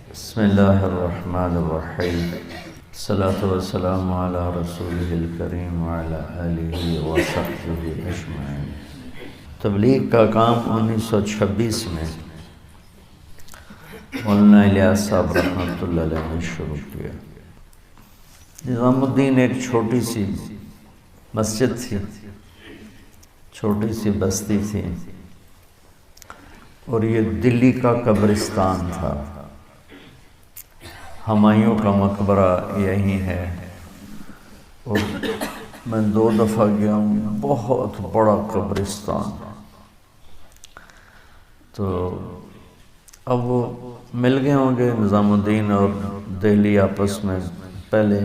بسم اللہ الرحمن الرحیم الصلاۃ والسلام علی رسولہ الکریم وعلی آلہ وصحبہ اجمعین۔ تبلیغ کا کام 1926 میں مولانا الیاس صاحب رحمۃ اللہ علیہ نے شروع کیا۔ نظام الدین ایک چھوٹی سی مسجد تھی، چھوٹی سی بستی تھی، اور یہ دلی کا قبرستان تھا۔ ہمایوں کا مقبرہ یہی ہے، اور میں 2 دفعہ گیا ہوں، بہت بڑا قبرستان۔ تو اب وہ مل گئے ہوں گے نظام الدین اور دہلی آپس میں، پہلے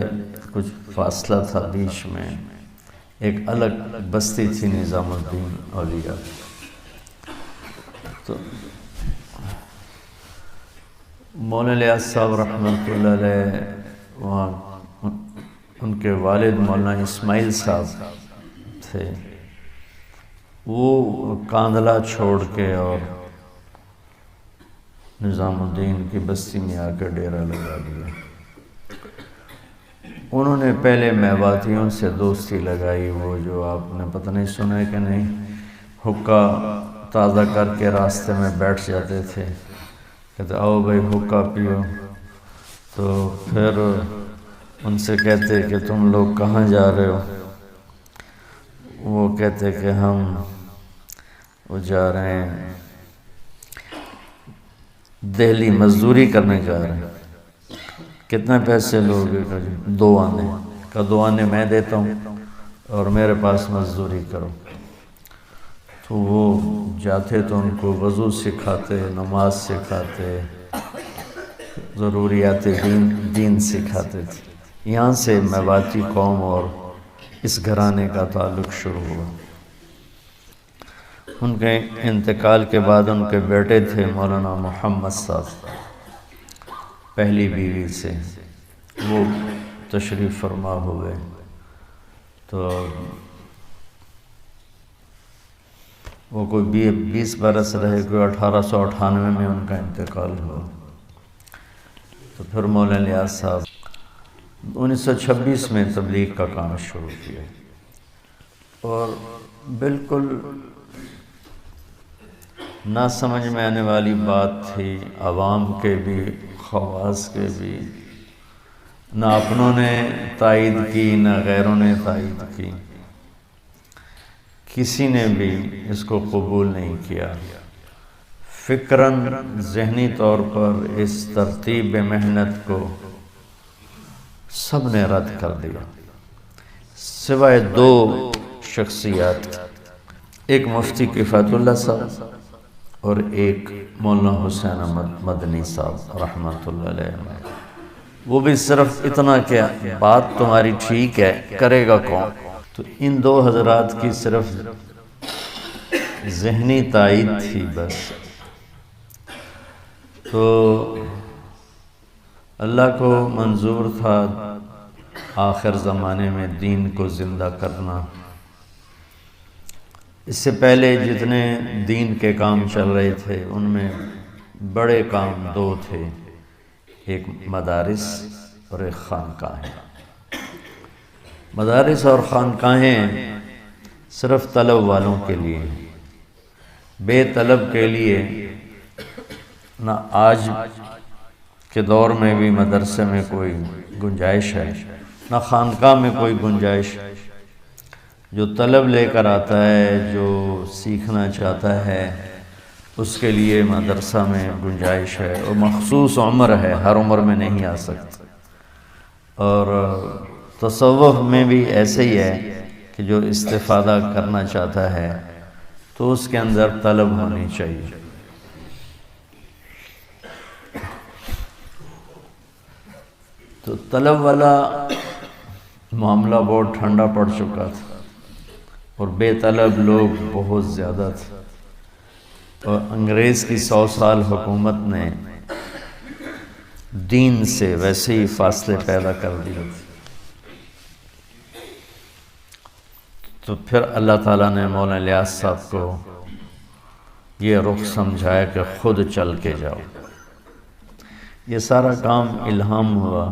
کچھ فاصلہ تھا بیچ میں، ایک الگ بستی تھی نظام الدین اولیاء۔ تو مولانا الیاس صاحب رحمۃ اللہ علیہ وہاں ان کے والد مولانا اسماعیل صاحب تھے، وہ کاندھلا چھوڑ کے اور نظام الدین کی بستی میں آ کے ڈیرا لگا دیا۔ انہوں نے پہلے میواتیوں سے دوستی لگائی، وہ جو آپ نے پتہ نہیں سنا ہے کہ نہیں، حقہ تازہ کر کے راستے میں بیٹھ جاتے تھے، کہتے آؤ بھائی حقہ پیو۔ تو پھر ان سے کہتے کہ تم لوگ کہاں جا رہے ہو؟ وہ کہتے کہ ہم وہ جا رہے ہیں دہلی، مزدوری کرنے جا رہے ہیں۔ کتنے پیسے لوگے؟ 2 آنے کا 2 آنے میں دیتا ہوں اور میرے پاس مزدوری کرو۔ تو وہ جاتے تو ان کو وضو سکھاتے، نماز سکھاتے، ضروریات دین سکھاتے تھے۔ یہاں سے میواتی قوم اور اس گھرانے کا تعلق شروع ہوا۔ ان کے انتقال کے بعد ان کے بیٹے تھے مولانا محمد صاحب، پہلی بیوی سے، وہ تشریف فرما ہوئے۔ تو وہ کوئی 20 برس رہے، کوئی 1898 میں ان کا انتقال ہوا۔ تو پھر مولانا الیاس صاحب 1926 میں تبلیغ کا کام شروع کیا، اور بالکل نہ سمجھ میں آنے والی بات تھی، عوام کے بھی خواص کے بھی، نہ اپنوں نے تائید کی نہ غیروں نے تائید کی، کسی نے بھی اس کو قبول نہیں کیا۔ فکراً ذہنی طور پر اس ترتیب محنت کو سب نے رد کر دیا، سوائے 2 شخصیات، ایک مفتی کفایت اللہ صاحب اور ایک مولانا حسین احمد مدنی صاحب رحمۃ اللہ علیہ۔ وہ بھی صرف اتنا کہ بات تمہاری ٹھیک ہے، کرے گا کون؟ تو ان 2 حضرات کی صرف ذہنی تائید تھی بس۔ تو اللہ کو منظور تھا آخر زمانے میں دین کو زندہ کرنا۔ اس سے پہلے جتنے دین کے کام چل رہے تھے ان میں بڑے کام 2 تھے، ایک مدارس اور ایک خانقاہیں۔ مدارس اور خانقاہیں صرف طلب والوں کے لیے، بے طلب کے لیے نہ آج کے دور میں بھی مدرسے میں کوئی گنجائش ہے، نہ خانقاہ میں کوئی گنجائش۔ جو طلب لے کر آتا ہے، جو سیکھنا چاہتا ہے، اس کے لیے مدرسہ میں گنجائش ہے، اور مخصوص عمر ہے، ہر عمر میں نہیں آ سکتا۔ اور تصوف میں بھی ایسے ہی ہے کہ جو استفادہ کرنا چاہتا ہے تو اس کے اندر طلب ہونی چاہیے۔ تو طلب والا معاملہ بہت ٹھنڈا پڑ چکا تھا، اور بے طلب لوگ بہت زیادہ تھے، اور انگریز کی 100 سال حکومت نے دین سے ویسے ہی فاصلے پیدا کر دیے تھے۔ تو پھر اللہ تعالیٰ نے مولانا الیاس صاحب کو یہ رخ سمجھایا کہ خود چل کے جاؤ۔ یہ سارا کام الہام ہوا۔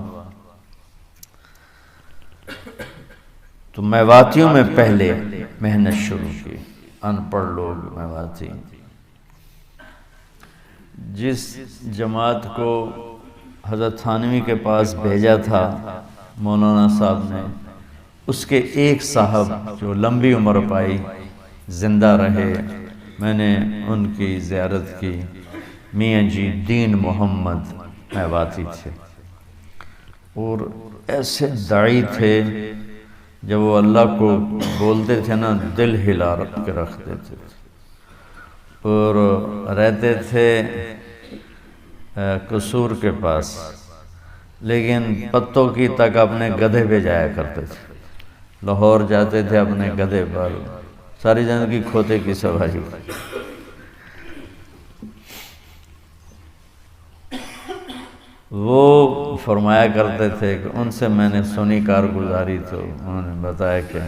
تو میواتیوں میں پہلے محنت شروع کی، ان پڑھ لوگ میواتی۔ جس جماعت کو حضرت تھانوی کے پاس بھیجا تھا مولانا صاحب نے، اس کے ایک صاحب جو لمبی عمر پائی، زندہ رہے، میں نے ان کی زیارت کی، میاں جی دین محمد میواتی تھے، اور ایسے داعی تھے جب وہ اللہ کو بولتے تھے نا دل ہلا کے رکھ دیتے تھے، اور رہتے تھے قصور کے پاس، لیکن پتوں کی تک اپنے گدھے پہ جایا کرتے تھے، لاہور جاتے تھے اپنے گدھے پر، ساری زندگی کھوتے کی سواری۔ وہ فرمایا کرتے تھے کہ ان سے میں نے سنی کارگزاری، تو انہوں نے بتایا کہ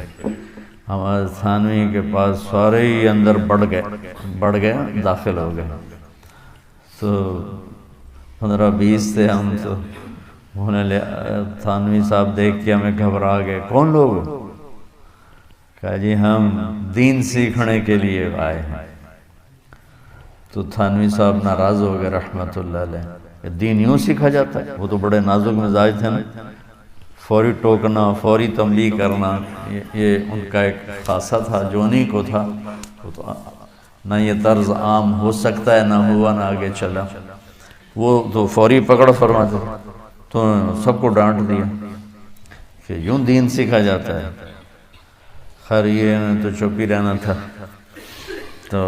ہمارے تھانوی کے پاس سارے ہی اندر بڑھ گئے داخل ہو گئے، تو 15-20 تھے ہم، تو انہوں نے تھانوی صاحب دیکھ کے ہمیں گھبرا گئے، کون لوگ؟ کہا جی ہم دین سیکھنے کے لیے آئے ہیں۔ تو تھانوی صاحب ناراض ہو گئے رحمت اللہ علیہ، کہ دین یوں سیکھا جاتا ہے؟ وہ تو بڑے نازک مزاج تھے نا، فوری ٹوکنا، فوری تنبیہ کرنا، یہ ان کا ایک خاصہ تھا جو انہیں کو تھا، تو نہ یہ طرز عام ہو سکتا ہے، نہ ہوا نہ آگے چلا، وہ تو فوری پکڑ فرماتے، تو سب کو ڈانٹ دیا کہ یوں دین سیکھا جاتا ہے۔ خیر یہ تو چپ ہی رہنا تھا، تو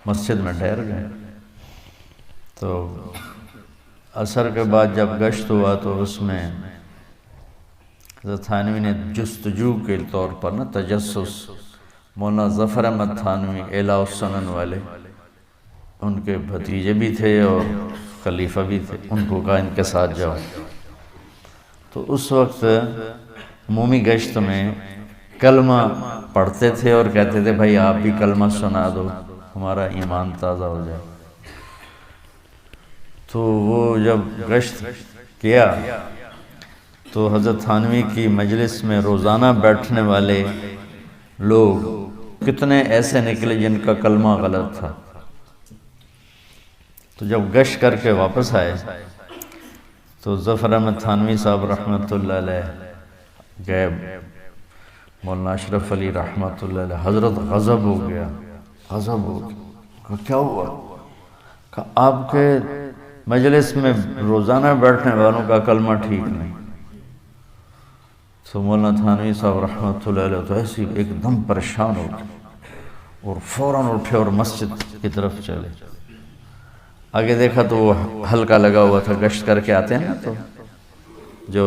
مسجد میں ٹھہر گئے۔ تو عصر کے بعد جب گشت ہوا تو اس میں حضرت تھانوی نے جستجو کے طور پر نا تجسس، مولانا ظفر احمد تھانوی اعلیٰ السنن والے، ان کے بھتیجے بھی تھے اور خلیفہ بھی تھے، ان کو کہا ان کے ساتھ جاؤ۔ تو اس وقت عمومی گشت میں کلمہ پڑھتے تھے اور کہتے تھے بھائی آپ بھی کلمہ سنا دو، ہمارا ایمان تازہ ہو جائے۔ تو وہ جب گشت کیا تو حضرت تھانوی کی مجلس میں روزانہ بیٹھنے والے لوگ کتنے ایسے نکلے جن کا کلمہ غلط تھا۔ تو جب گشت کر کے واپس آئے تو ظفر احمد تھانوی صاحب رحمۃ اللہ علیہ گئے، مولانا اشرف علی رحمۃ اللہ علیہ، حضرت غضب ہو گیا، کہا کیا ہوا؟ کہا آپ کے مجلس میں روزانہ بیٹھنے والوں کا کلمہ ٹھیک نہیں۔ تو مولانا تھانوی صاحب رحمۃ اللہ علیہ تو ایسی ایک دم پریشان ہو گئے اور فوراً اٹھے اور مسجد کی طرف چلے۔ آگے دیکھا تو وہ حلقہ لگا ہوا تھا، گشت کر کے آتے ہیں نا تو جو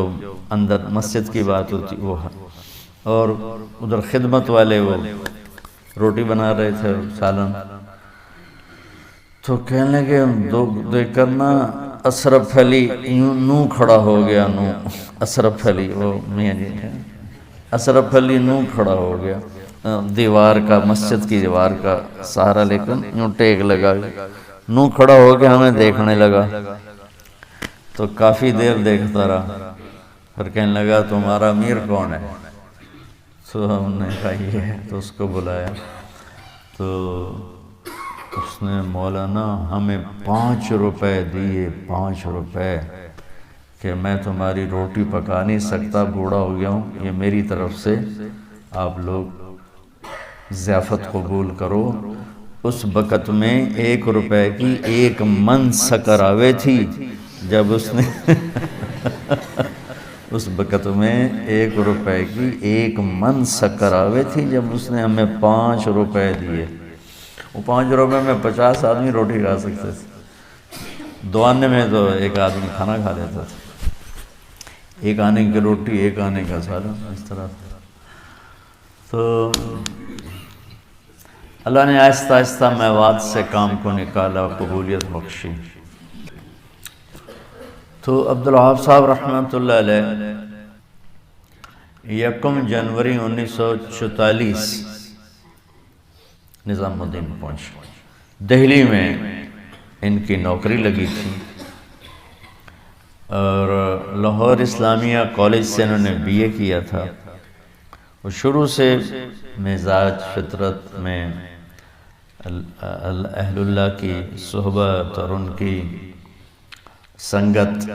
اندر مسجد کی بات ہوتی وہ، اور ادھر خدمت والے وہ روٹی بنا رہے تھے، سالن۔ تو کہنے لگے دیکھ کرنا اشرف علی نو کھڑا ہو گیا، نو اشرف علی، وہ میاں جی اشرف علی نو کھڑا ہو گیا، دیوار کا، مسجد کی دیوار کا سہارا لے کر یوں ٹیک لگا، نو کھڑا ہو کے ہمیں دیکھنے لگا۔ تو کافی دیر دیکھتا رہا، پھر کہنے لگا تمہارا امیر کون ہے؟ تو ہم نے کہا یہ ہے، تو اس کو بلایا تو اس نے مولانا ہمیں 5 روپے دیے، 5 روپے، کہ میں تمہاری روٹی پکا نہیں سکتا، بوڑھا ہو گیا ہوں، یہ میری طرف سے آپ لوگ ضیافت قبول کرو۔ اس وقت میں 1 روپے کی 1 من شکر آوے تھی، جب اس نے اس وقت میں 1 روپے کی 1 من شکر آوے تھی، جب اس نے ہمیں 5 روپے دیے۔ وہ 5 روپے میں 50 آدمی روٹی کھا سکتے تھے، 2 آنے میں تو 1 آدمی کھانا کھا لیتا تھا، 1 آنے کی روٹی 1 آنے کا سالن، اس طرح۔ تو اللہ نے آہستہ آہستہ میوات سے کام کو نکالا، قبولیت بخشی۔ تو عبدالوہاب صاحب رحمۃ اللہ علیہ 1 جنوری 1944 نظام الدین پہنچ، دہلی میں ان کی نوکری لگی تھی، اور لاہور اسلامیہ کالج سے انہوں نے بی اے کیا تھا۔ وہ شروع سے مزاج فطرت میں اہل اللہ کی صحبت اور ان کی سنگت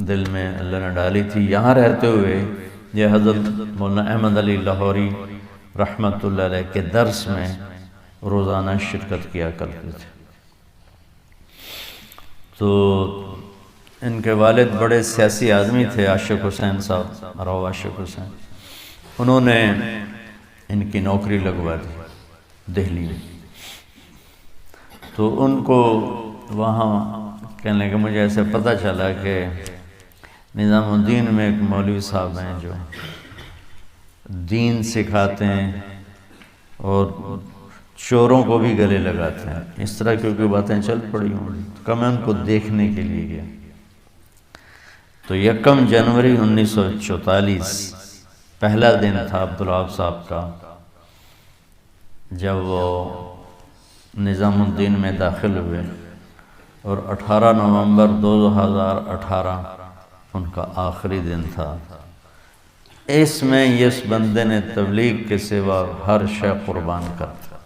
دل میں اللہ نے ڈالی تھی۔ یہاں رہتے ہوئے یہ حضرت مولانا احمد علی لاہوری رحمۃ اللہ علیہ کے درس میں روزانہ شرکت کیا کرتے تھے۔ تو ان کے والد بڑے سیاسی آدمی تھے، عاشق حسین صاحب، راؤ عاشق حسین۔ انہوں نے ان کی نوکری لگوا دی دہلی میں۔ تو ان کو وہاں کہنے لگے، مجھے ایسے پتہ چلا کہ نظام الدین میں ایک مولوی صاحب ہیں جو دین سکھاتے ہیں اور چوروں کو بھی گلے لگاتے ہیں، اس طرح کیونکہ باتیں چل پڑی ہوں، تو میں ان کو دیکھنے کے لیے گیا۔ تو 1 جنوری 1944 پہلا دن تھا عبدالوہاب صاحب کا، جب وہ نظام الدین میں داخل ہوئے، اور 18 نومبر 2018 ان کا آخری دن تھا۔ اس میں اس بندے نے تبلیغ کے سوا ہر شے قربان کر دیا۔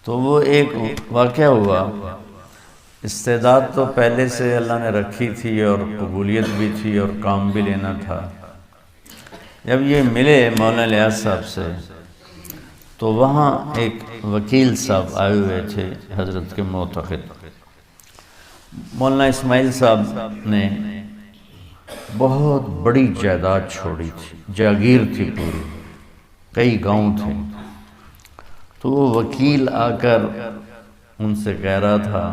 تو وہ ایک واقعہ ہوا، استعداد تو پہلے سے اللہ نے رکھی تھی اور قبولیت بھی تھی اور کام بھی لینا تھا۔ جب یہ ملے مولانا الیاس صاحب سے، تو وہاں ایک وکیل صاحب آئے ہوئے تھے حضرت کے معتقد، مولانا اسماعیل صاحب نے بہت بڑی جائیداد چھوڑی تھی، جاگیر تھی پوری، کئی گاؤں تھے۔ تو وہ وکیل آ کر ان سے کہہ رہا تھا،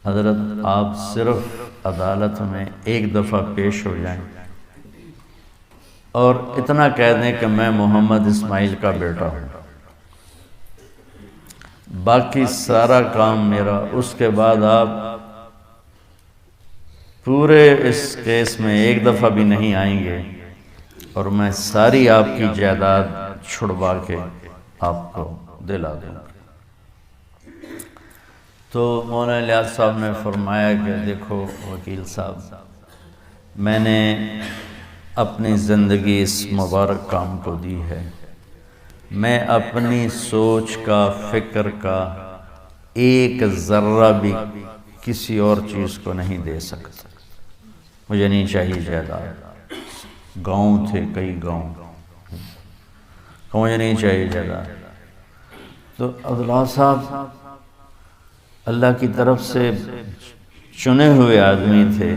حضرت آپ صرف عدالت میں ایک دفعہ پیش ہو جائیں اور اتنا کہہ دیں کہ میں محمد اسماعیل کا بیٹا ہوں، باقی سارا کام میرا۔ اس کے بعد آپ پورے اس کیس میں ایک دفعہ بھی نہیں آئیں گے، اور میں ساری آپ کی جائیداد چھڑوا کے آپ کو دلا دوں۔ تو مولانا الیاس صاحب نے فرمایا کہ دیکھو وکیل صاحب، میں نے اپنی زندگی اس مبارک کام کو دی ہے، میں اپنی سوچ کا، فکر کا ایک ذرہ بھی کسی اور چیز کو نہیں دے سکتا، مجھے نہیں چاہیے جائیداد۔ گاؤں تھے، کئی گاؤں، مجھے نہیں چاہیے جائیداد۔ تو عبداللہ صاحب اللہ کی طرف سے چنے ہوئے آدمی تھے،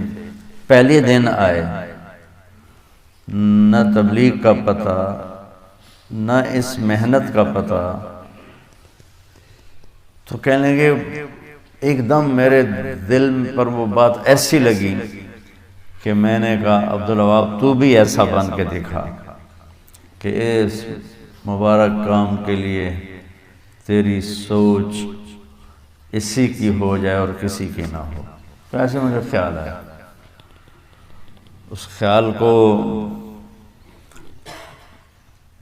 پہلے دن آئے، نہ تبلیغ کا پتہ، نہ اس محنت کا پتہ۔ تو کہنے لگے، ایک دم میرے دل پر وہ بات ایسی لگی کہ میں نے کہا، عبدالوہاب تو بھی ایسا بن کے دکھا کہ اس مبارک کام کے لیے تیری سوچ اسی کی ہو جائے اور کسی کی نہ ہو۔ تو ایسے مجھے خیال آیا، اس خیال کو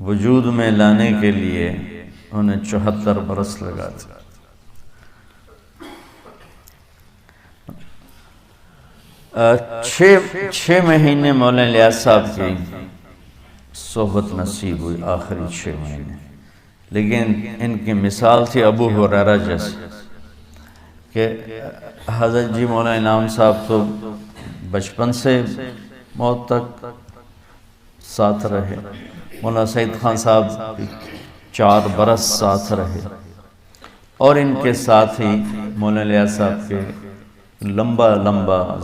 وجود میں لانے کے لیے انہیں 74 برس لگا تھے۔ چھ مہینے مولانا الیاس صاحب کی صحبت نصیب ہوئی، آخری 6 مہینے، لیکن ان کی مثال تھی ابو ہریرہ جیسے، کہ حضرت جی مولانا انعام صاحب تو بچپن سے موت تک ساتھ رہے، مولانا سعید خان صاحب 4 برس ساتھ رہے، اور ان کے ساتھ ہی مولانا الیاس صاحب کے لمبا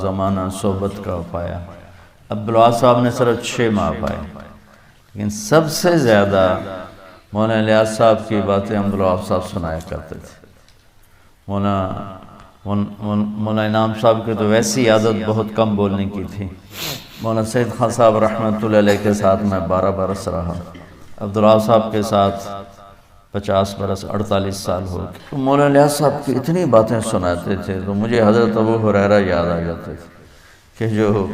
زمانہ صحبت کا پایا۔ عبدالوہاب صاحب نے صرف 6 ماہ پائے، لیکن سب سے زیادہ مولانا الیاس صاحب کی باتیں عبدالوہاب صاحب سنایا کرتے تھے۔ مولانا انعام صاحب کی تو ویسی عادت بہت کم بولنے کی تھی۔ مولانا سعید خان صاحب رحمۃ اللہ علیہ کے ساتھ میں 12 برس رہا، عبدالوہاب صاحب کے ساتھ 50 برس، 48 سال ہو گئے۔ تو مولانا الیاس صاحب کی اتنی باتیں سناتے تھے تو مجھے حضرت ابو ہریرہ یاد آ جاتے تھے کہ جو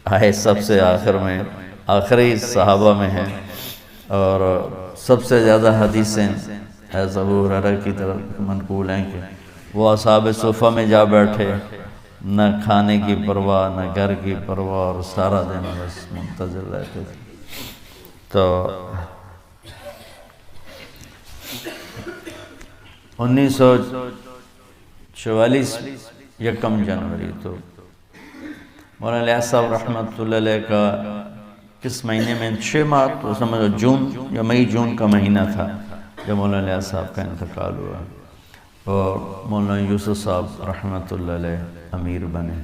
آئے سب سے آخر میں، آخری صحابہ میں ہیں، اور سب سے زیادہ حدیثیں حضرت ابو ہریرہ کی طرف منقول ہیں کہ وہ اصحاب صفہ میں جا بیٹھے، نہ کھانے کی پرواہ نہ گھر کی پرواہ، اور سارا دن بس منتظر رہتے تھے۔ تو 1944 یکم جنوری تو مولانا الیاس صاحب رحمۃ اللہ علیہ کا کس مہینے میں 6 ماہ تو سمجھو جون یا مئی جون کا مہینہ تھا جب مولانا الیاس صاحب کا انتقال ہوا، اور مولانا یوسف صاحب رحمۃ اللہ علیہ امیر بنے۔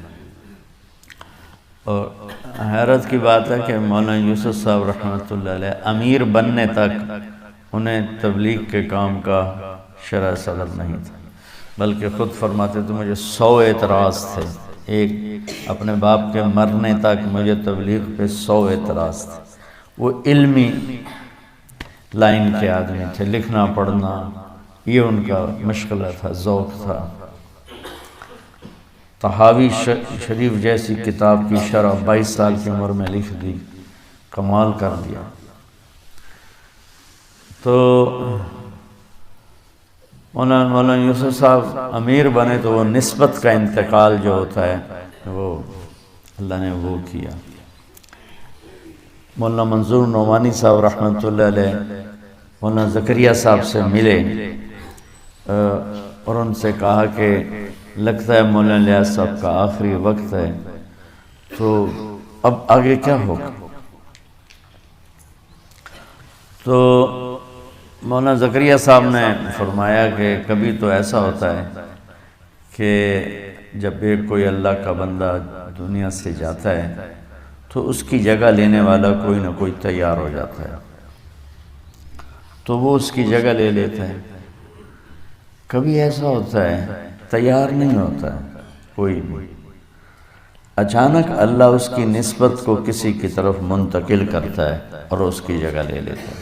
اور حیرت کی بات ہے کہ مولانا یوسف صاحب رحمۃ اللہ علیہ امیر بننے تک انہیں تبلیغ کے کام کا شرح صدر نہیں تھا، بلکہ خود فرماتے تھے مجھے 100 اعتراض تھے، ایک اپنے باپ کے مرنے تک مجھے تبلیغ پہ 100 اعتراض تھے۔ وہ علمی لائن کے آدمی تھے، لکھنا پڑھنا یہ ان کا مشغلہ تھا، ذوق تھا۔ طحاوی شریف جیسی کتاب کی شرح 22 سال کی عمر میں لکھ دی، کمال کر دیا۔ تو مولانا یوسف صاحب امیر بنے تو وہ نسبت کا انتقال جو ہوتا ہے وہ اللہ نے وہ کیا۔ مولانا منظور نعمانی صاحب رحمۃ اللہ علیہ مولانا زکریا صاحب سے ملے اور ان سے کہا کہ لگتا ہے مولانا الیاس صاحب کا آخری وقت ہے، تو اب آگے کیا ہوگا؟ تو مولانا زکریا صاحب نے فرمایا کہ کبھی تو ایسا ہوتا ہے کہ جب ایک کوئی اللہ کا بندہ دنیا سے جاتا ہے تو اس کی جگہ لینے والا کوئی نہ کوئی تیار ہو جاتا ہے، تو وہ اس کی جگہ لے لیتا ہے۔ کبھی ایسا ہوتا ہے تیار نہیں ہوتا ہے کوئی بھی، اچانک اللہ اس کی نسبت کو کسی کی طرف منتقل کرتا ہے اور اس کی جگہ لے لیتا ہے۔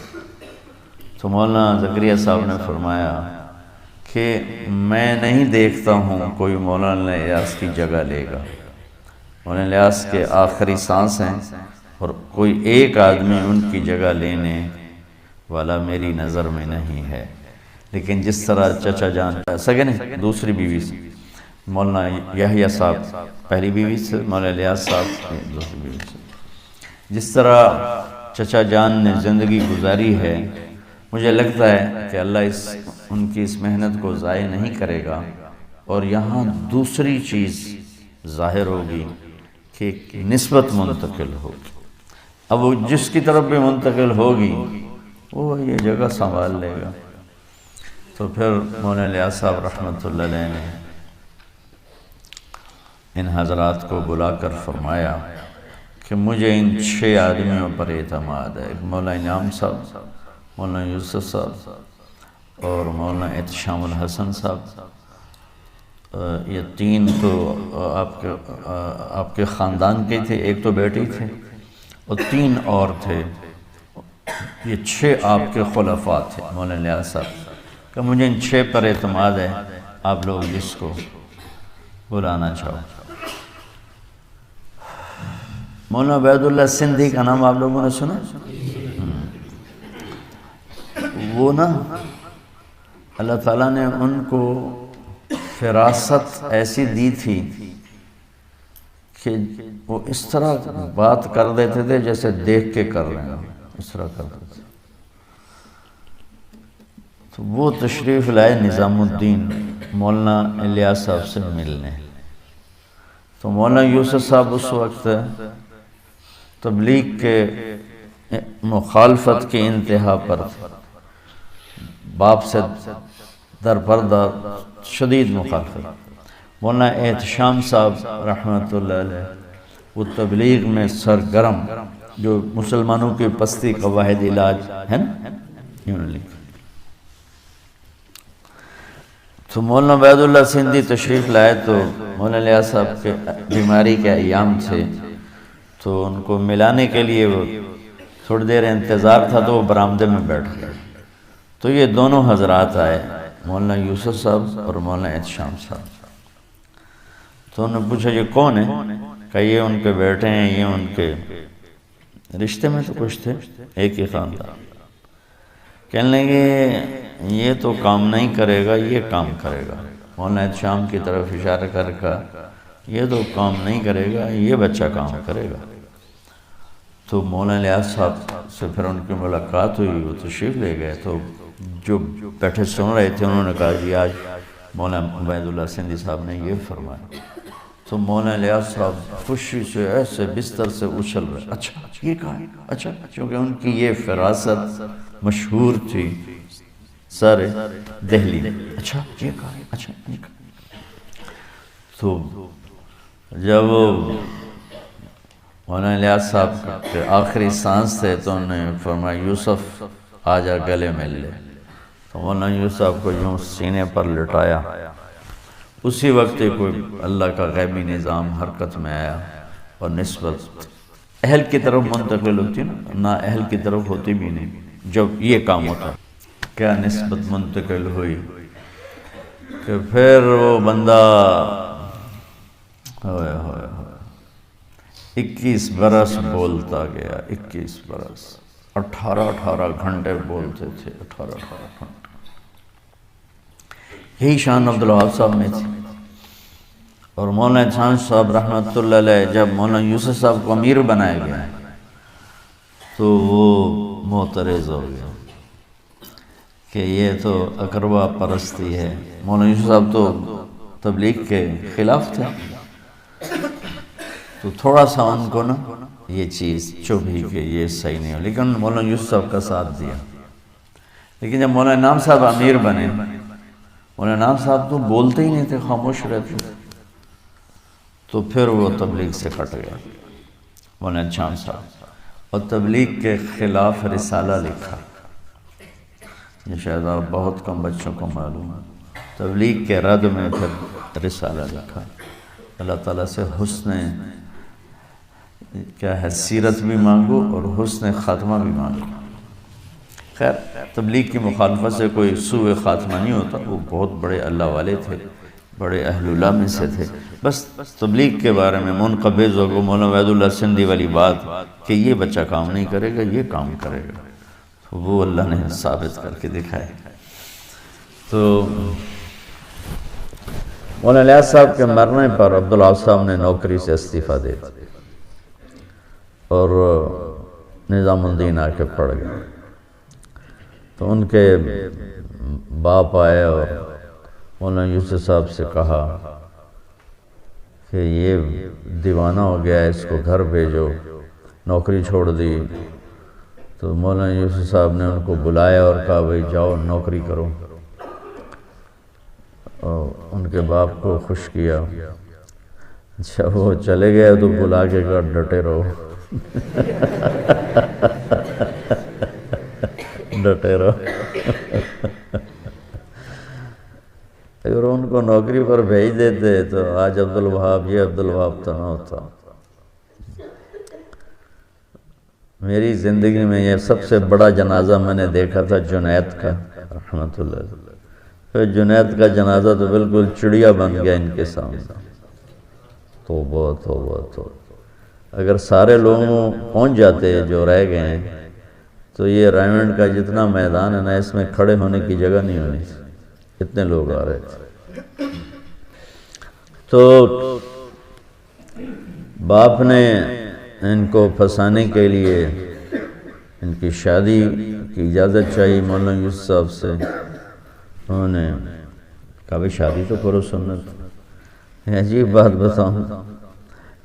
تو مولانا زکریا صاحب نے فرمایا کہ میں نہیں دیکھتا ہوں کوئی مولانا الیاس کی جگہ لے گا، مولانا الیاس کے آخری سانس ہیں اور کوئی ایک آدمی ان کی جگہ لینے والا میری نظر میں نہیں ہے۔ لیکن جس طرح چچا جان سگن دوسری بیوی سے مولانا یحییٰ صاحب پہلی بیوی سے، مولانا الیاس صاحب دوسری بیوی سے، جس طرح چچا جان نے زندگی گزاری ہے، مجھے لگتا ہے کہ اللہ ان کی اس محنت کو ضائع نہیں کرے گا، اور یہاں دوسری چیز ظاہر ہوگی کہ نسبت منتقل ہوگی۔ اب وہ جس کی طرف بھی منتقل ہوگی وہ یہ جگہ سنبھال لے گا۔ تو پھر مولانا الیاس صاحب رحمۃ اللہ علیہ نے ان حضرات کو بلا کر فرمایا کہ مجھے ان 6 آدمیوں پر اعتماد ہے، مولانا انعام صاحب، مولانا یوسف صاحب اور مولانا احتشام الحسن صاحب، یہ 3 تو آپ کے خاندان کے تھے، ایک تو بیٹی تھے اور 3 اور تھے، یہ 6 آپ کے خلفاء تھے مولانا الیاس صاحب، کہ مجھے ان 6 پر اعتماد ہے، آپ لوگ جس کو بلانا چاہو۔ مولانا عبید اللہ سندھی کا نام آپ لوگوں نے سنا؟ وہ نا اللہ تعالیٰ نے ان کو فراست ایسی دی تھی کہ وہ اس طرح بات کر دیتے تھے جیسے دیکھ کے کر رہے ہیں، اس طرح کر دیتے تھے۔ تو وہ تشریف لائے نظام الدین مولانا الیاس صاحب سے ملنے، تو مولانا یوسف صاحب اس وقت تبلیغ کے مخالفت کی انتہا پر تھے، باپ سے درپردہ شدید مخالفت۔ مولانا احتشام صاحب رحمۃ اللہ علیہ وہ تبلیغ میں سرگرم، جو مسلمانوں کی پستی کا واحد علاج ہے نا، انہوں نے لکھا۔ تو مولانا عبید اللہ سندھی تشریف لائے تو مولانا الیاس صاحب کے بیماری کے ایام تھے، تو ان کو ملانے کے لیے وہ تھوڑی دیر انتظار تھا، تو وہ برآمدے میں بیٹھ گئے، تو یہ دونوں حضرات آئے، مولانا یوسف صاحب اور مولانا احتشام صاحب۔ تو انہوں نے پوچھا یہ کون ہے؟ کہ یہ ان کے بیٹے ہیں، یہ ان کے رشتے میں تو کچھ تھے، ایک ہی خاندان۔ کہنے لگے یہ تو کام نہیں کرے گا، یہ کام کرے گا۔ مولانا شام کی طرف اشارہ کر کہا یہ تو کام نہیں کرے گا، یہ بچہ کام کرے گا۔ تو مولانا الیاس صاحب سے پھر ان کی ملاقات ہوئی، وہ تشریف لے گئے۔ تو جو بیٹھے سن رہے تھے انہوں نے کہا جی آج مولانا عبید اللہ سندھی صاحب نے یہ فرمایا۔ تو مولانا الیاس صاحب خوشی سے ایسے بستر سے اچھل رہے، اچھا یہ کہا ہے، اچھا، کیونکہ ان کی یہ فراست مشہور تھی سارے دہلی، اچھا یہ کہا ہے، اچھا یہ کہا۔ تو جب مولانا الیاس صاحب کے آخری سانس تھے تو انہوں نے فرمایا یوسف آ جا گلے مل لے۔ تو مولانا یوسف صاحب کو یوں سینے پر لٹایا، اسی وقت کوئی اللہ کا غیبی نظام حرکت میں آیا اور نسبت اہل کی طرف منتقل ہوتی نا اہل کی طرف ہوتی بھی نہیں جب یہ کام ہوتا۔ کیا نسبت منتقل ہوئی کہ پھر وہ بندہ 21 برس بولتا گیا، 21 برس، 18 گھنٹے بولتے تھے، 18 گھنٹے۔ یہی شان عبدالوہاب صاحب میں تھی۔ اور مولانا احسان صاحب رحمۃ اللہ علیہ جب مولانا یوسف صاحب کو امیر بنایا گیا تو وہ معترض ہو گیا کہ یہ تو اقربا پرستی ہے۔ مولانا یوسف صاحب تو تبلیغ کے خلاف تھے، تو تھوڑا سا ان کو نا یہ چیز چبھی کہ یہ صحیح نہیں ہو، لیکن مولانا یوسف صاحب کا ساتھ دیا۔ لیکن جب مولانا انعام صاحب امیر بنے، مولانا انعام صاحب تو بولتے ہی نہیں تھے، خاموش رہتے، تو پھر وہ تبلیغ سے کٹ گیا مولانا شام صاحب، اور تبلیغ کے خلاف رسالہ لکھا۔ یہ شاید آپ بہت کم بچوں کو معلوم ہے، تبلیغ کے رد میں پھر رسالہ لکھا۔ اللہ تعالیٰ سے حسن کیا ہے سیرت بھی مانگو اور حسن خاتمہ بھی مانگو۔ خیر تبلیغ کی مخالفت سے کوئی سوء خاتمہ نہیں ہوتا، وہ بہت بڑے اللہ والے تھے، بڑے اہل اللہ میں سے تھے۔ بس تبلیغ کے بارے میں منقبض ہو گئے مولانا عبید اللہ سندھی والی بات کہ یہ بچہ کام نہیں کرے گا، یہ کام کرے گا، تو وہ اللہ نے ثابت کر کے دکھائے۔ تو مولانا الیاس صاحب کے مرنے پر عبدالوہاب صاحب نے نوکری سے استعفیٰ دے دی اور نظام الدین آ کے پڑھ گئے۔ تو ان کے باپ آئے اور مولانا یوسف صاحب سے کہا کہ یہ دیوانہ ہو گیا ہے، اس کو گھر بھیجو، نوکری چھوڑ دی۔ تو مولانا یوسف صاحب نے ان کو بلایا اور کہا بھائی جاؤ نوکری کرو، اور ان کے باپ کو خوش کیا۔ جب وہ چلے گئے تو بلا کے کہا ڈٹے رہو، ڈٹے رہو۔ اگر ان کو نوکری پر بھیج دیتے تو آج عبدالوہاب یہ عبدالوہاب تو نہ ہوتا۔ میری زندگی میں یہ سب سے بڑا جنازہ میں نے دیکھا تھا جنید کا رحمۃ اللہ علیہ۔ پھر جنید کا جنازہ تو بالکل چڑیا بن گیا ان کے سامنے۔ توبہ توبہ توبہ، اگر سارے لوگ پہنچ جاتے جو رہ گئے ہیں تو یہ رائمنڈ کا جتنا میدان ہے نا، اس میں کھڑے ہونے کی جگہ نہیں ہونی، اتنے لوگ آ رہے تھے۔ تو باپ نے ان کو پھنسانے کے لیے ان کی شادی کی اجازت چاہیے مولانا یوسف صاحب سے۔ انہوں نے کہا بھائی شادی تو کرو، سنت۔ عجیب بات بتاؤں،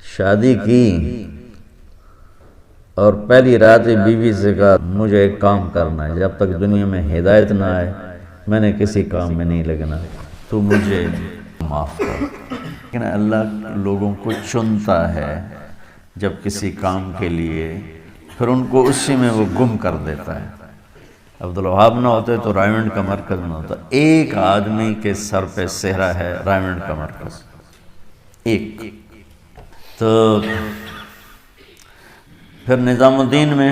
شادی کی اور پہلی رات ہی بیوی سے کہا مجھے ایک کام کرنا ہے، جب تک دنیا میں ہدایت نہ آئے میں نے کسی کام میں نہیں لگنا، تو مجھے معاف کر۔ لیکن اللہ لوگوں کو چنتا ہے جب کسی کام کے لیے، پھر ان کو اسی میں وہ گم کر دیتا ہے۔ عبدالوہاب نہ ہوتے تو رائمنڈ کا مرکز نہ ہوتا۔ ایک آدمی کے سر پہ صحرا ہے رائمنڈ کا مرکز، ایک۔ تو پھر نظام الدین میں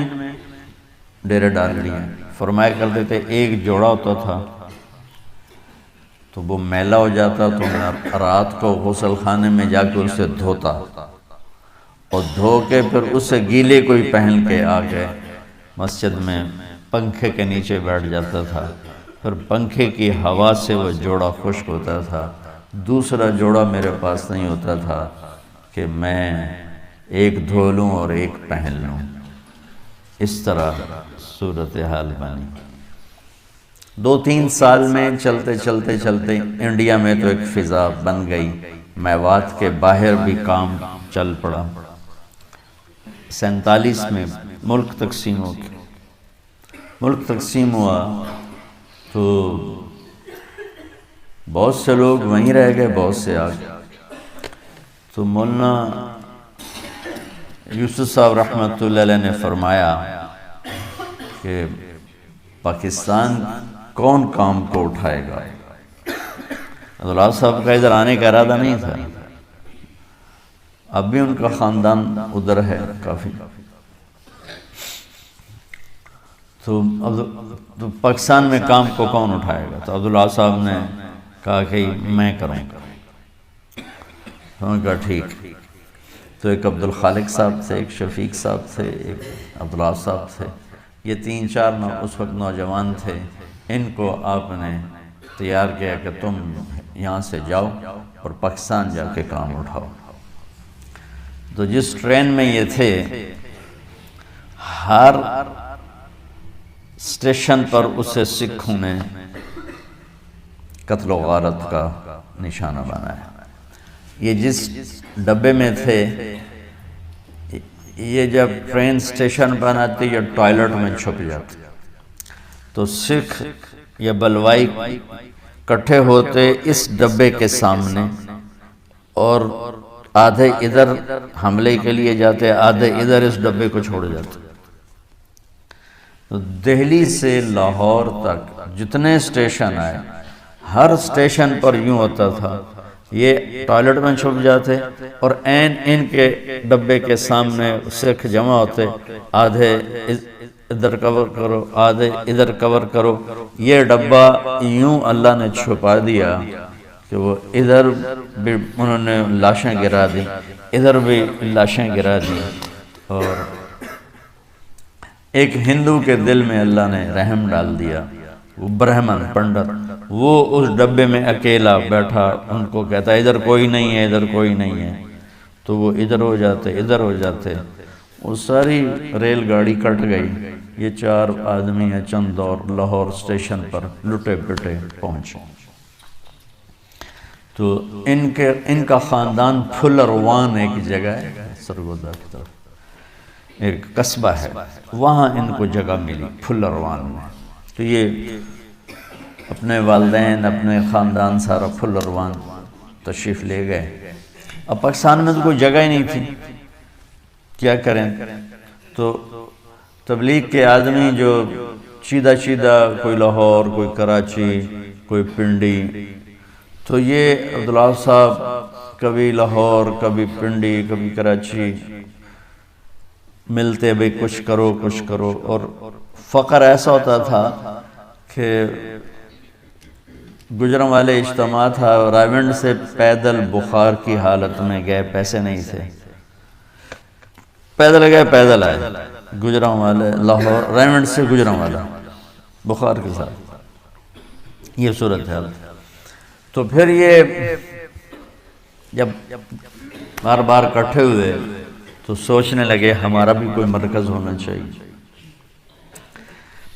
ڈیرے ڈال لیے۔ فرمایا کرتے تھے ایک جوڑا ہوتا تھا تو وہ میلا ہو جاتا تو میں رات کو غسل خانے میں جا کے اسے دھوتا، اور دھو کے پھر اسے گیلے کوئی پہن کے آ کے مسجد میں پنکھے کے نیچے بیٹھ جاتا تھا۔ پھر پنکھے کی ہوا سے وہ جوڑا خشک ہوتا تھا، دوسرا جوڑا میرے پاس نہیں ہوتا تھا کہ میں ایک دھو لوں اور ایک پہن لوں۔ اس طرح صورتحال بنی۔ 2-3 سال میں چلتے چلتے چلتے انڈیا میں تو ایک فضا بن گئی، میوات کے باہر بھی کام چل پڑا۔ 47 میں ملک تقسیم ہو گیا۔ ملک تقسیم ہوا تو بہت سے لوگ وہیں رہ گئے، بہت سے آ گئے۔ تو مولانا یوسف صاحب رحمۃ اللہ علیہ نے فرمایا کہ پاکستان کون کام کو اٹھائے گا؟ عبداللہ صاحب کا ادھر آنے کا ارادہ نہیں تھا، اب بھی ان کا خاندان ادھر ہے کافی۔ تو پاکستان میں کام کو کون اٹھائے گا؟ تو عبداللہ صاحب نے کہا کہ میں کروں گا۔ انہوں نے کہا ٹھیک۔ تو ایک عبدالخالق صاحب تھے، ایک شفیق صاحب تھے، ایک عبداللہ صاحب تھے، یہ 3-4 اس وقت نوجوان تھے۔ ان کو آپ نے تیار کیا کہ تم یہاں سے جاؤ اور پاکستان جا کے کام اٹھاؤ۔ تو جس ٹرین میں یہ تھے، ہر اسٹیشن پر اسے سکھوں نے قتل و غارت کا نشانہ بنایا۔ یہ جس ڈبے میں تھے، یہ جب ٹرین اسٹیشن پر آتی یا ٹوائلٹ میں چھپ جاتے، تو سکھ یا بلوائی کٹھے ہوتے اس ڈبے کے سامنے، اور آدھے ادھر حملے کے لیے جاتے، آدھے ادھر اس ڈبے کو چھوڑ جاتے۔ تو دہلی سے لاہور تک جتنے اسٹیشن آئے، ہر اسٹیشن پر یوں ہوتا تھا، یہ ٹوائلٹ میں چھپ جاتے اور عین ان کے ڈبے کے سامنے سکھ جمع ہوتے، آدھے ادھر کور کرو، آدھے ادھر کور کرو۔ یہ ڈبہ یوں اللہ نے چھپا دیا کہ وہ ادھر بھی انہوں نے لاشیں گرا دی، ادھر بھی لاشیں گرا دی۔ اور ایک ہندو کے دل میں اللہ نے رحم ڈال دیا، وہ برہمن پنڈت، وہ اس ڈبے میں اکیلا بیٹھا، ان کو کہتا ادھر کوئی نہیں ہے، ادھر کوئی نہیں ہے۔ تو وہ ادھر ہو جاتے، ادھر ہو جاتے، وہ ساری ریل گاڑی کٹ گئی۔ یہ 4 آدمی ہیں چند دور لاہور اسٹیشن پر لٹے پٹے پہنچے۔ تو ان کا خاندان پھلروان ایک جگہ ہے سرگودا کی طرف، ایک قصبہ ہے، وہاں ان کو جگہ ملی پھلروان میں۔ تو یہ اپنے والدین، اپنے خاندان سارا پھلروان تشریف لے گئے۔ اب پاکستان میں تو کوئی جگہ ہی نہیں تھی، کیا کریں؟ تو تبلیغ کے آدمی جو چیدہ کوئی لاہور، کوئی کراچی، کوئی پنڈی، تو یہ عبداللہ صاحب کبھی لاہور، کبھی پنڈی، کبھی کراچی ملتے، بھئی کچھ کرو کچھ کرو۔ اور فقر ایسا ہوتا تھا کہ گجرانوالے اجتماع تھا، رائیونڈ سے پیدل بخار کی حالت میں گئے، پیسے نہیں تھے، پیدل گئے پیدل آئے، گجرانوالے لاہور، رائیونڈ سے گجرانوالا بخار کے ساتھ، یہ صورت ہے۔ تو پھر یہ جب بار بار اکٹھے ہوئے تو سوچنے لگے ہمارا بھی کوئی مرکز ہونا چاہیے۔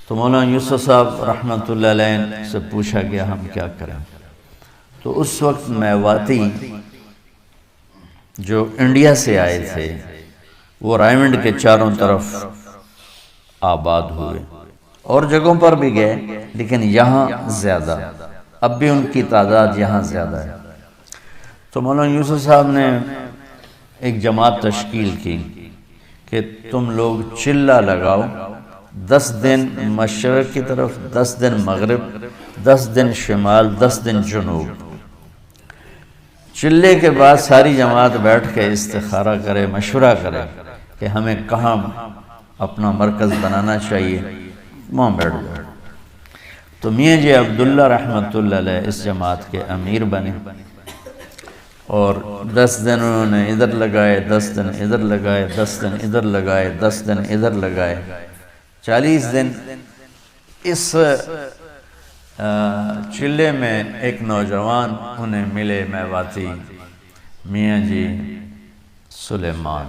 تو مولانا یوسف صاحب رحمۃ اللہ علیہ سے پوچھا گیا ہم کیا کریں؟ تو اس وقت میواتی جو انڈیا سے آئے تھے وہ رائیونڈ کے چاروں طرف آباد ہوئے، اور جگہوں پر بھی گئے، لیکن یہاں زیادہ، اب بھی ان کی تعداد یہاں زیادہ ہے۔ تو مولانا یوسف صاحب نے ایک جماعت تشکیل کی کہ تم لوگ چلہ لگاؤ، 10 دن مشرق کی طرف، 10 دن مغرب، 10 دن شمال، 10 دن جنوب۔ چلے کے بعد ساری جماعت بیٹھ کے استخارہ کرے، مشورہ کرے کہ ہمیں کہاں اپنا مرکز بنانا چاہیے، وہاں بیٹھ جائے۔ تو میاں جی عبداللہ رحمۃ اللہ علیہ اس جماعت کے امیر بنے، اور 10 دن انہوں نے ادھر لگائے، 10 دن ادھر لگائے، 10 دن ادھر لگائے، 10 دن ادھر لگائے، 40 دن اس چلے میں ایک نوجوان انہیں ملے میواتی میاں جی سلیمان.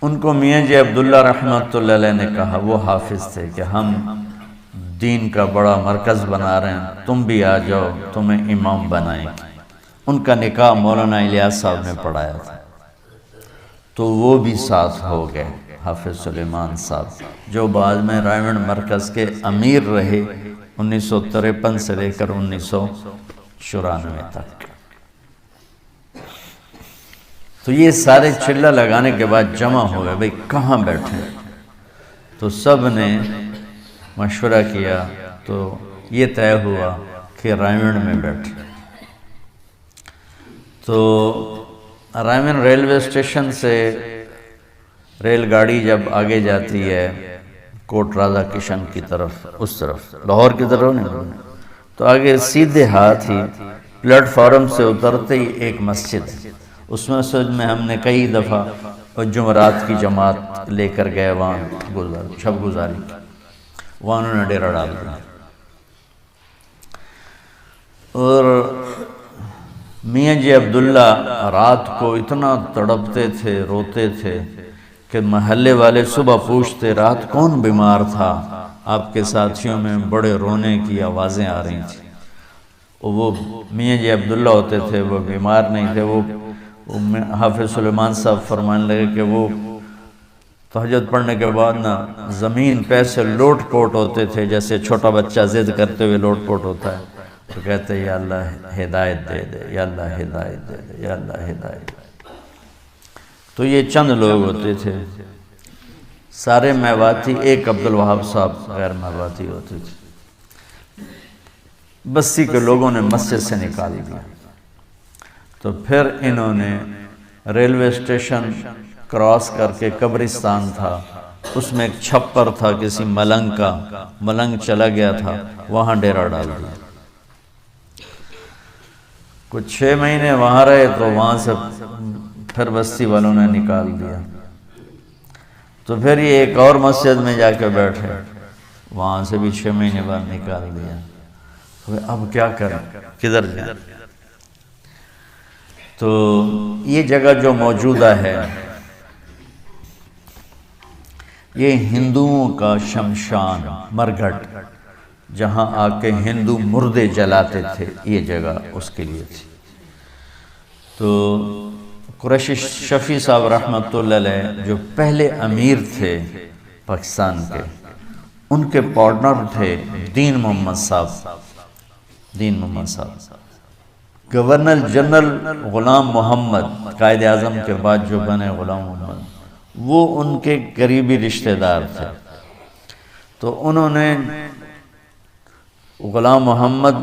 ان کو میاں جی عبداللہ رحمۃ اللہ علیہ نے کہا، وہ حافظ تھے، کہ ہم دین کا بڑا مرکز بنا رہے ہیں، تم بھی آ جاؤ، تمہیں امام بنائیں. ان کا نکاح مولانا الیاس صاحب نے پڑھایا تھا، تو وہ بھی ساتھ ہو گئے. حافظ سلیمان صاحب جو بعد میں رائمنڈ مرکز کے امیر رہے 1953 سے لے کر 1994 تک. تو یہ سارے چلہ لگانے کے بعد جمع ہو گئے، بھئی کہاں بیٹھیں؟ تو سب نے مشورہ کیا، تو یہ طے ہوا کہ رائمنڈ میں بیٹھیں. تو رائمنڈ ریلوے اسٹیشن سے ریل گاڑی جب آگے جاتی ہے کوٹ راجہ کشن کی طرف، اس طرف لاہور کی طرف نہیں، تو آگے سیدھے ہاتھ ہی پلیٹ فارم سے اترتے ہی ایک مسجد ہے. اس مسجد میں ہم نے کئی دفعہ جمعرات کی جماعت لے کر گئے، وہاں شب گزاری کی، وہاں انہوں نے ڈیرہ ڈال دیا. اور میاں جی عبداللہ رات کو اتنا تڑپتے تھے، روتے تھے کہ محلے والے صبح پوچھتے رات کون بیمار تھا؟ آپ کے ساتھیوں میں بڑے رونے کی آوازیں آ رہی تھیں. وہ میاں جی عبداللہ ہوتے تھے، وہ بیمار نہیں تھے. وہ حافظ سلیمان صاحب فرمانے لگے کہ وہ تہجد پڑھنے کے بعد نا زمین پہ سے لوٹ پوٹ ہوتے تھے، جیسے چھوٹا بچہ ضد کرتے ہوئے لوٹ پوٹ ہوتا ہے. تو کہتے یا اللہ ہدایت دے دے، یا اللہ ہدایت دے دے، یا اللہ ہدایت دے. تو یہ چند لوگ ہوتے تھے، سارے میواتی. ایک عبدالوہاب صاحب غیر میواتی ہوتے تھے. بستی کے لوگوں نے مسجد سے نکال دیا. تو پھر انہوں نے ریلوے اسٹیشن کراس کر کے قبرستان تھا، اس میں ایک چھپر تھا کسی ملنگ کا، ملنگ چلا گیا تھا، وہاں ڈیرہ ڈال دیا. کچھ 6 مہینے وہاں رہے تو وہاں سے پھر بستی والوں نے نکال دیا. تو پھر یہ ایک اور مسجد میں جا کے بیٹھے، وہاں سے بھی 6 مہینے بعد نکال دیا. اب کیا کریں، کدھر جائیں؟ تو یہ جگہ جو موجودہ ہے یہ ہندوؤں کا شمشان مرگھٹ، جہاں آ کے ہندو مردے جلاتے تھے، یہ جگہ اس کے لیے تھی. تو قریشی شفیع صاحب رحمۃ اللہ علیہ جو پہلے امیر تھے پاکستان کے، ان کے پارٹنر تھے دین محمد صاحب. دین محمد صاحب گورنر جنرل غلام محمد، قائد اعظم کے بعد جو بنے غلام محمد، وہ ان کے قریبی رشتہ دار تھے. تو انہوں نے غلام محمد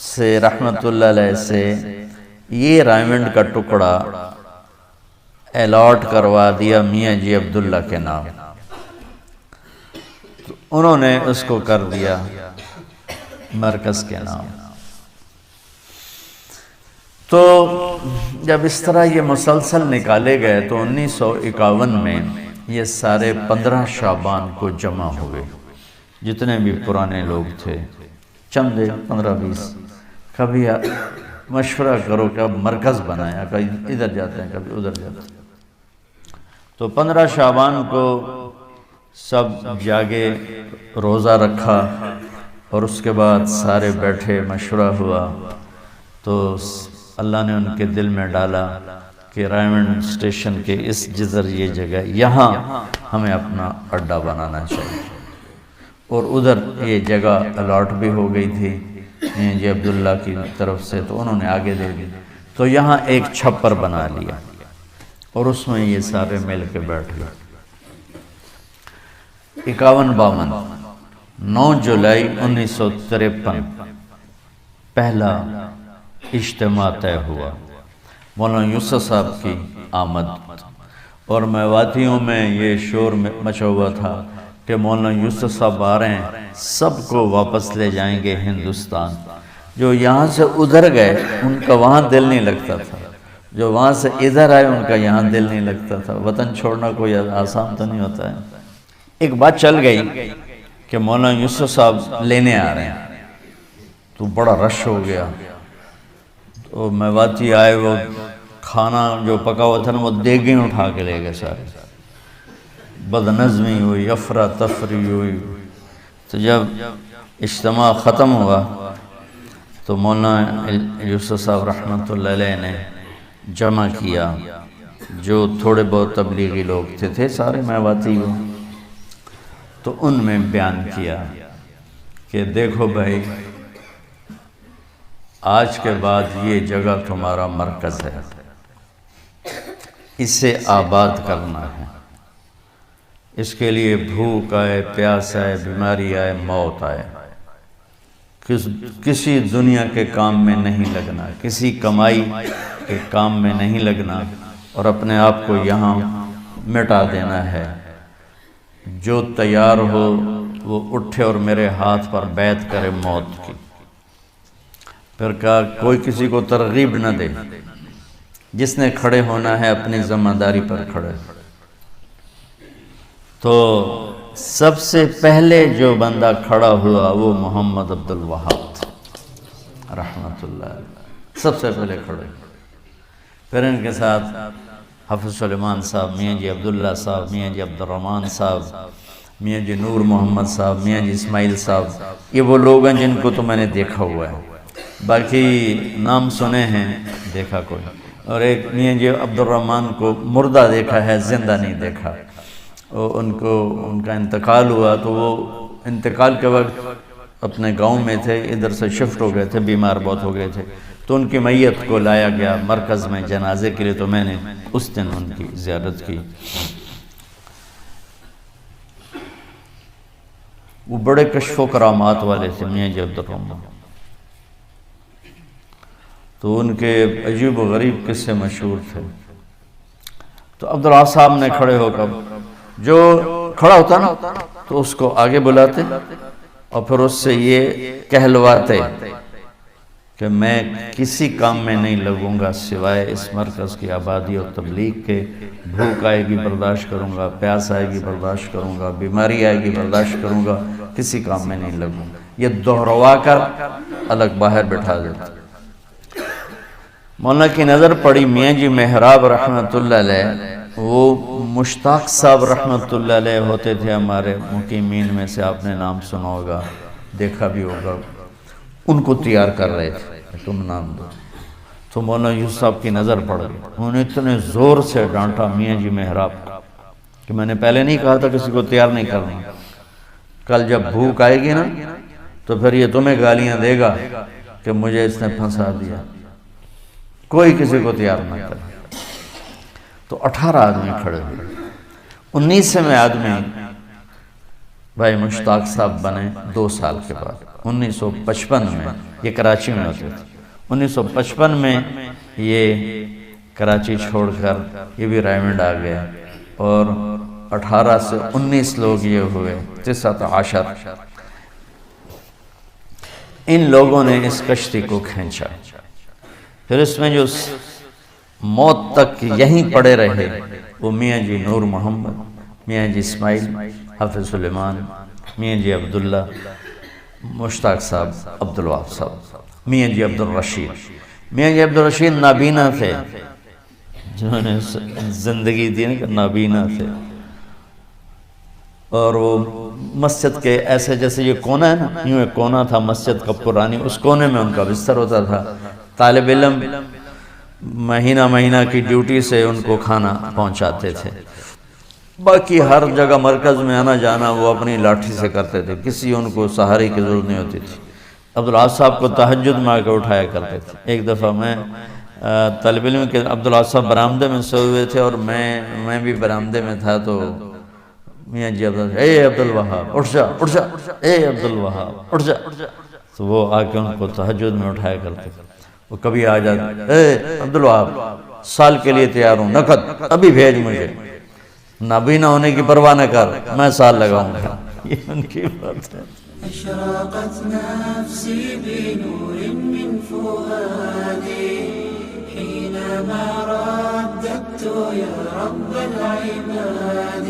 سے رحمت اللہ علیہ سے یہ رائمنڈ کا ٹکڑا الاٹ کروا دیا میاں جی عبداللہ کے نام. تو انہوں نے اس کو کر دیا مرکز کے نام. تو جب اس طرح یہ مسلسل نکالے گئے تو 1951 میں یہ سارے 15 شعبان کو جمع ہوئے، جتنے بھی پرانے لوگ تھے، چند 15-20. کبھی مشورہ کرو کہ اب مرکز بنایا، کبھی ادھر جاتے ہیں کبھی ادھر جاتے ہیں. تو 15 شعبان کو سب جاگے، روزہ رکھا، اور اس کے بعد سارے بیٹھے، مشورہ ہوا. تو اللہ نے ان کے دل میں ڈالا کہ رائمنڈ اسٹیشن کے اس جدر یہ جگہ، یہاں ہمیں اپنا اڈا بنانا چاہیے. اور ادھر یہ جگہ الاٹ بھی ہو گئی تھی جی عبداللہ کی طرف سے، تو انہوں نے آگے دے دی. تو یہاں ایک چھپر بنا لیا اور اس میں یہ سارے مل کے بیٹھ گئے. 51-52 9 جولائی 1953 پہلا اجتماع طے ہوا. مولانا یوسف صاحب کی آمد، اور میواتیوں میں یہ شور مچا ہوا تھا کہ مولانا یوسف صاحب آ رہے ہیں، سب کو واپس لے جائیں گے ہندوستان. جو یہاں سے ادھر گئے ان کا وہاں دل نہیں لگتا تھا، جو وہاں سے ادھر آئے ان کا یہاں دل نہیں لگتا تھا. وطن چھوڑنا کوئی آسان تو نہیں ہوتا ہے. ایک بات چل گئی کہ مولانا یوسف صاحب لینے آ رہے ہیں، تو بڑا رش ہو گیا۔ تو میواتی آئے، وہ کھانا جو پکا ہوا تھا نا وہ دیگیں اٹھا کے لے گئے سارے، بدنظمی ہوئی، افراتفری ہوئی۔ تو جب اجتماع ختم ہوا تو مولانا یوسف صاحب رحمۃ اللہ علیہ نے جمع کیا جو تھوڑے بہت تبلیغی لوگ تھے سارے میواتی ہو، تو ان میں بیان کیا کہ دیکھو بھائی، آج کے بعد یہ جگہ تمہارا مرکز ہے، اسے آباد کرنا ہے، اس کے لیے بھوک آئے، پیاس آئے، بیماری آئے، موت آئے، کسی دنیا کے کام میں نہیں لگنا، کسی کمائی کے کام میں نہیں لگنا، اور اپنے آپ کو یہاں مٹا دینا ہے۔ جو تیار ہو وہ اٹھے اور میرے ہاتھ پر بیعت کرے موت کی۔ پھر کہا کوئی کسی کو ترغیب نہ دے، جس نے کھڑے ہونا ہے اپنی ذمہ داری پر کھڑے۔ تو سب سے پہلے جو بندہ کھڑا ہوا وہ محمد عبد الوہاب رحمۃ اللہ علیہ، سب سے پہلے کھڑے۔ پھر ان کے ساتھ حافظ سلیمان صاحب، میاں جی عبداللہ صاحب، میاں جی عبد الرحمن صاحب، میاں جی نور محمد صاحب، میاں جی اسماعیل صاحب، یہ وہ لوگ ہیں جن کو تو میں نے دیکھا ہوا ہے، باقی نام سنے ہیں، دیکھا کوئی۔ اور ایک میاں جی عبد الرحمن کو مردہ دیکھا ہے، زندہ نہیں دیکھا۔ ان کا انتقال ہوا تو وہ انتقال کے وقت اپنے گاؤں میں تھے، ادھر سے شفٹ ہو گئے تھے، بیمار بہت ہو گئے تھے، تو ان کی میت کو لایا گیا مرکز میں جنازے کے لیے، تو میں نے اس دن ان کی زیارت کی۔ وہ بڑے کشف و کرامات والے تھے میاں جی عبد الرحمن، تو ان کے عجیب و غریب قصے مشہور تھے۔ تو عبداللہ صاحب نے کھڑے ہو کر، جو کھڑا ہوتا نا تو اس کو آگے بلاتے اور پھر اس سے یہ کہلواتے کہ میں کسی کام میں نہیں لگوں گا سوائے اس مرکز کی آبادی اور تبلیغ کے۔ بھوک آئے گی برداشت کروں گا، پیاس آئے گی برداشت کروں گا، بیماری آئے گی برداشت کروں گا، کسی کام میں نہیں لگوں گا۔ یہ دہروا کر الگ باہر بٹھا دیتا۔ مولانا کی نظر پڑی میاں جی محراب رحمۃ اللہ علیہ، وہ مشتاق صاحب رحمۃ اللہ علیہ ہوتے تھے ہمارے مقیمین میں سے، آپ نے نام سنا ہوگا، دیکھا بھی ہوگا۔ ان کو تیار کر رہے تھے، تم نام دو۔ تو مولانا یوسف صاحب کی نظر پڑ گئی، انہوں نے اتنے زور سے ڈانٹا میاں جی محراب کہ میں نے پہلے نہیں کہا تھا کسی کو تیار نہیں کرنا، کل جب بھوک آئے گی نا تو پھر یہ تمہیں گالیاں دے گا کہ مجھے اس نے پھنسا دیا، کوئی کسی کو تیار نہ کرے۔ تو 18 آدمی کھڑے ہوئے، 19ویں آدمی بھائی مشتاق صاحب بنے 2 سال کے بعد، 1955 میں۔ یہ کراچی میں ہوتے تھے۔ 1955 میں یہ کراچی چھوڑ کر یہ بھی رائمنڈ آ گئے، اور 18 سے 19 لوگ یہ ہوئے، 19 ان لوگوں نے اس کشتی کو کھینچا۔ پھر اس میں جو موت تک یہیں پڑے رہے وہ میاں جی نور محمد، میاں جی اسماعیل، حافظ سلیمان، میاں جی عبداللہ، مشتاق صاحب، عبدالوہاب صاحب، میاں جی عبد الرشید۔ میاں جی عبد الرشید نابینا تھے، جنہوں نے زندگی دی کہ نابینا تھے، اور وہ مسجد کے ایسے جیسے یہ کونا ہے نا، یوں ایک کونا تھا مسجد کا پرانی، اس کونے میں ان کا بستر ہوتا تھا۔ طالب علم مہینہ مہینہ کی ڈیوٹی سے ان کو کھانا پہنچاتے تھے، باقی ہر جگہ مرکز میں آنا جانا وہ اپنی لاٹھی سے کرتے تھے، کسی ان کو سہارے کی ضرورت نہیں ہوتی تھی۔ عبداللہ صاحب کو تہجد میں آ کے اٹھایا کرتے تھے۔ ایک دفعہ میں طالب علم کے عبداللہ صاحب برآمدے میں سوئے ہوئے تھے اور میں بھی برآمدے میں تھا، تو میاں جی اے عبدالوہاب اٹھ جا اٹھ جا، اے عبدالوہاب اٹھ جا، تو وہ آ کے ان کو تہجد میں اٹھایا کرتے تھے۔ وہ کبھی آ جاتے، اے عبدالوہاب سال کے لیے تیار ہوں، نقد ابھی بھیج مجھے، نابینا ہونے کی پرواہ نہ کر، میں سال لگاؤں گا۔ یہ ان کی بات ہے۔ أشرقت نفسي بنور من فؤادي حينما رددت يا رب العباد